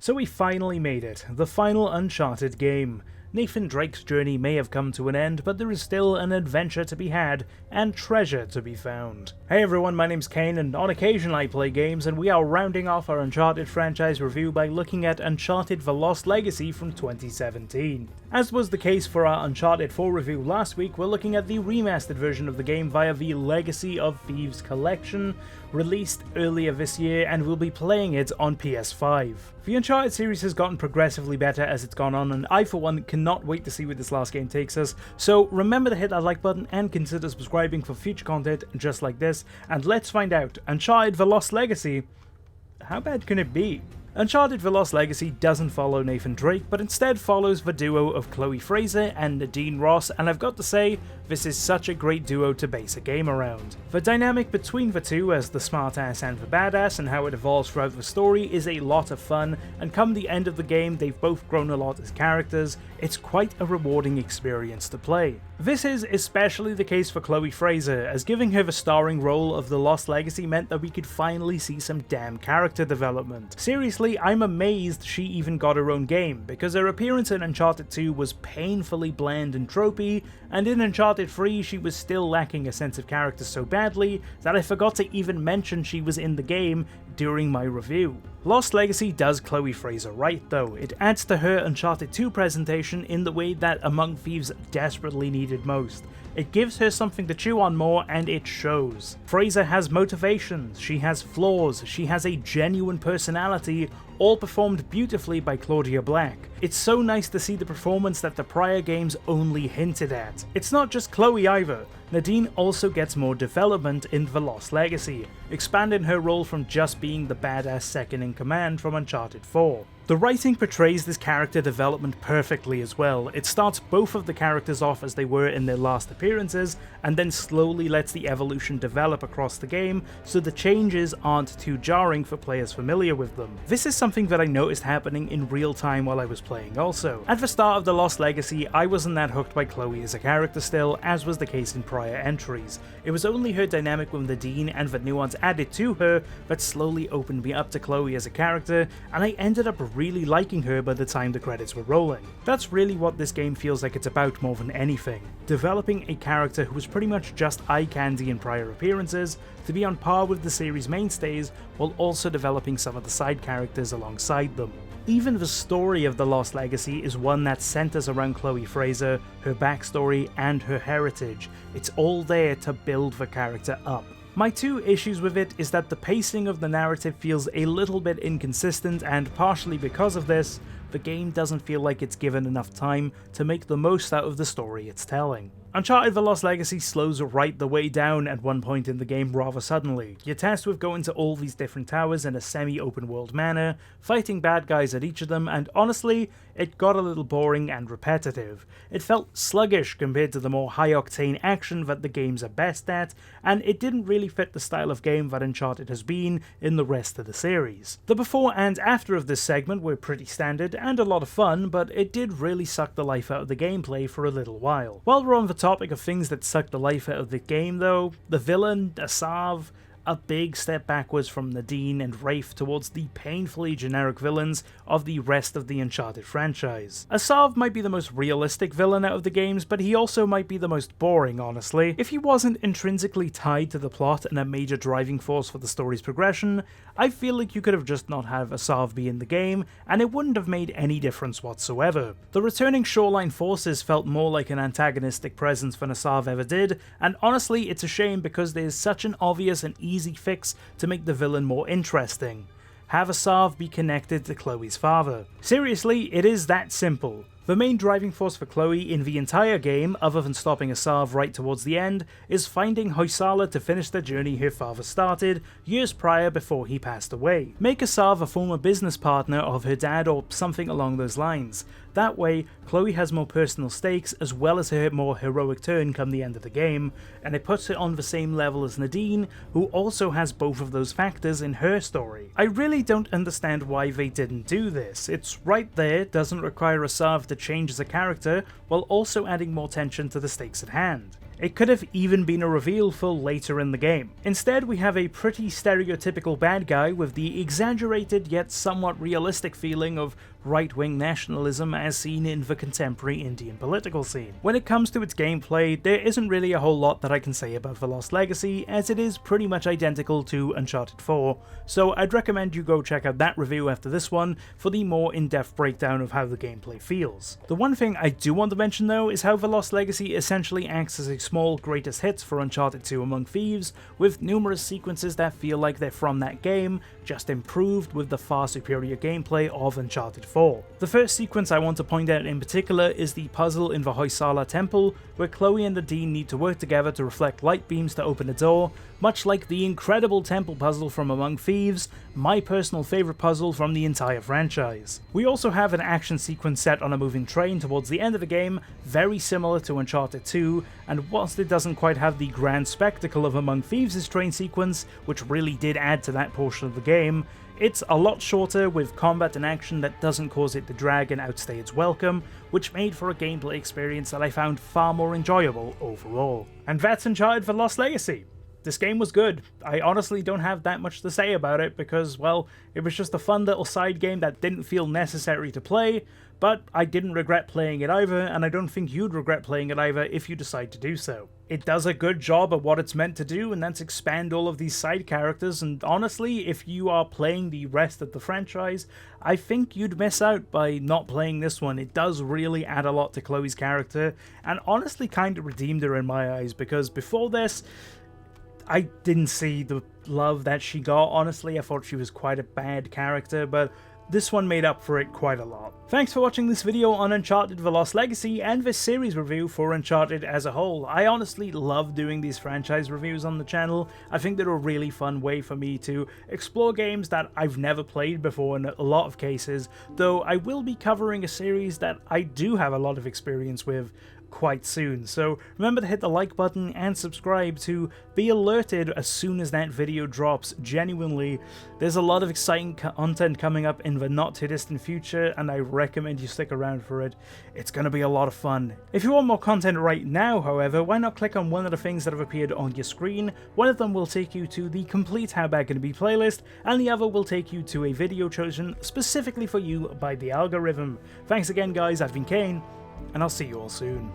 So we finally made it, the final Uncharted game. Nathan Drake's journey may have come to an end, but there is still an adventure to be had, and treasure to be found. Hey everyone, my name's Kane, and on occasion I play games, and we are rounding off our Uncharted franchise review by looking at Uncharted The Lost Legacy from 2017. As was the case for our Uncharted 4 review last week, we're looking at the remastered version of the game via the Legacy of Thieves Collection, released earlier this year, and we'll be playing it on PS5. The Uncharted series has gotten progressively better as it's gone on, and I for one cannot wait to see where this last game takes us, so remember to hit that like button and consider subscribing for future content just like this, and let's find out, Uncharted The Lost Legacy, how bad can it be? Uncharted The Lost Legacy doesn't follow Nathan Drake, but instead follows the duo of Chloe Fraser and Nadine Ross, and I've got to say, this is such a great duo to base a game around. The dynamic between the two as the smartass and the badass and how it evolves throughout the story is a lot of fun, and come the end of the game they've both grown a lot as characters. It's quite a rewarding experience to play. This is especially the case for Chloe Fraser, as giving her the starring role of The Lost Legacy meant that we could finally see some damn character development. Seriously, I'm amazed she even got her own game, because her appearance in Uncharted 2 was painfully bland and tropey, and in Uncharted 3 she was still lacking a sense of character so badly that I forgot to even mention she was in the game during my review. Lost Legacy does Chloe Fraser right though. It adds to her Uncharted 2 presentation in the way that Among Thieves desperately needed most. It gives her something to chew on more, and it shows. Fraser has motivations, she has flaws, she has a genuine personality, all performed beautifully by Claudia Black. It's so nice to see the performance that the prior games only hinted at. It's not just Chloe either. Nadine also gets more development in The Lost Legacy, expanding her role from just being the badass second in command from Uncharted 4. The writing portrays this character development perfectly as well. It starts both of the characters off as they were in their last appearances, and then slowly lets the evolution develop across the game, so the changes aren't too jarring for players familiar with them. This is something that I noticed happening in real time while I was playing also. At the start of The Lost Legacy, I wasn't that hooked by Chloe as a character still, as was the case in prior entries. It was only her dynamic with Nadine and the nuance added to her that slowly opened me up to Chloe as a character, and I ended up really liking her by the time the credits were rolling. That's really what this game feels like it's about more than anything. Developing a character who was pretty much just eye candy in prior appearances to be on par with the series' mainstays, while also developing some of the side characters alongside them. Even the story of The Lost Legacy is one that centers around Chloe Fraser, her backstory, and her heritage. It's all there to build the character up. My two issues with it is that the pacing of the narrative feels a little bit inconsistent, and partially because of this, the game doesn't feel like it's given enough time to make the most out of the story it's telling. Uncharted The Lost Legacy slows right the way down at one point in the game rather suddenly. You're tasked with going to all these different towers in a semi-open world manner, fighting bad guys at each of them, and honestly, it got a little boring and repetitive. It felt sluggish compared to the more high-octane action that the games are best at, and it didn't really fit the style of game that Uncharted has been in the rest of the series. The before and after of this segment were pretty standard and a lot of fun, but it did really suck the life out of the gameplay for a little while. While we're on the topic of things that suck the life out of the game though, the villain, Asav, a big step backwards from Nadine and Rafe towards the painfully generic villains of the rest of the Uncharted franchise. Asav might be the most realistic villain out of the games, but he also might be the most boring, honestly. If he wasn't intrinsically tied to the plot and a major driving force for the story's progression, I feel like you could have just not have Asav be in the game, and it wouldn't have made any difference whatsoever. The returning Shoreline Forces felt more like an antagonistic presence than Asav ever did, and honestly it's a shame because there's such an obvious and easy fix to make the villain more interesting. Have Asav be connected to Chloe's father. Seriously, it is that simple. The main driving force for Chloe in the entire game, other than stopping Asav right towards the end, is finding Hoysala to finish the journey her father started years prior before he passed away. Make Asav a former business partner of her dad or something along those lines. That way, Chloe has more personal stakes as well as her more heroic turn come the end of the game, and it puts her on the same level as Nadine, who also has both of those factors in her story. I really don't understand why they didn't do this. It's right there, doesn't require Asav to change as a character, while also adding more tension to the stakes at hand. It could have even been a reveal for later in the game. Instead, we have a pretty stereotypical bad guy with the exaggerated yet somewhat realistic feeling of right-wing nationalism as seen in the contemporary Indian political scene. When it comes to its gameplay, there isn't really a whole lot that I can say about The Lost Legacy, as it is pretty much identical to Uncharted 4, so I'd recommend you go check out that review after this one for the more in-depth breakdown of how the gameplay feels. The one thing I do want to mention though is how The Lost Legacy essentially acts as a small greatest hits for Uncharted 2 Among Thieves, with numerous sequences that feel like they're from that game, just improved with the far superior gameplay of Uncharted 4. The first sequence I want to point out in particular is the puzzle in the Hoysala temple, where Chloe and the Dean need to work together to reflect light beams to open a door, much like the incredible temple puzzle from Among Thieves, my personal favourite puzzle from the entire franchise. We also have an action sequence set on a moving train towards the end of the game, very similar to Uncharted 2, and whilst it doesn't quite have the grand spectacle of Among Thieves' train sequence, which really did add to that portion of the game, it's a lot shorter with combat and action that doesn't cause it to drag and outstay its welcome, which made for a gameplay experience that I found far more enjoyable overall. And that's Uncharted: The Lost Legacy. This game was good. I honestly don't have that much to say about it because, well, it was just a fun little side game that didn't feel necessary to play, but I didn't regret playing it either, and I don't think you'd regret playing it either if you decide to do so. It does a good job at what it's meant to do, and that's expand all of these side characters, and honestly, if you are playing the rest of the franchise, I think you'd miss out by not playing this one. It does really add a lot to Chloe's character, and honestly kind of redeemed her in my eyes, because before this, I didn't see the love that she got. Honestly, I thought she was quite a bad character, but this one made up for it quite a lot. Thanks for watching this video on Uncharted: The Lost Legacy and this series review for Uncharted as a whole. I honestly love doing these franchise reviews on the channel. I think they're a really fun way for me to explore games that I've never played before in a lot of cases, though I will be covering a series that I do have a lot of experience with quite soon, so remember to hit the like button and subscribe to be alerted as soon as that video drops. Genuinely, there's a lot of exciting content coming up in the not too distant future, and I recommend you stick around for it. It's going to be a lot of fun. If you want more content right now, however, why not click on one of the things that have appeared on your screen. One of them will take you to the complete How Bad Can It Be playlist, and the other will take you to a video chosen specifically for you by the algorithm. Thanks again guys, I've been Kane, and I'll see you all soon.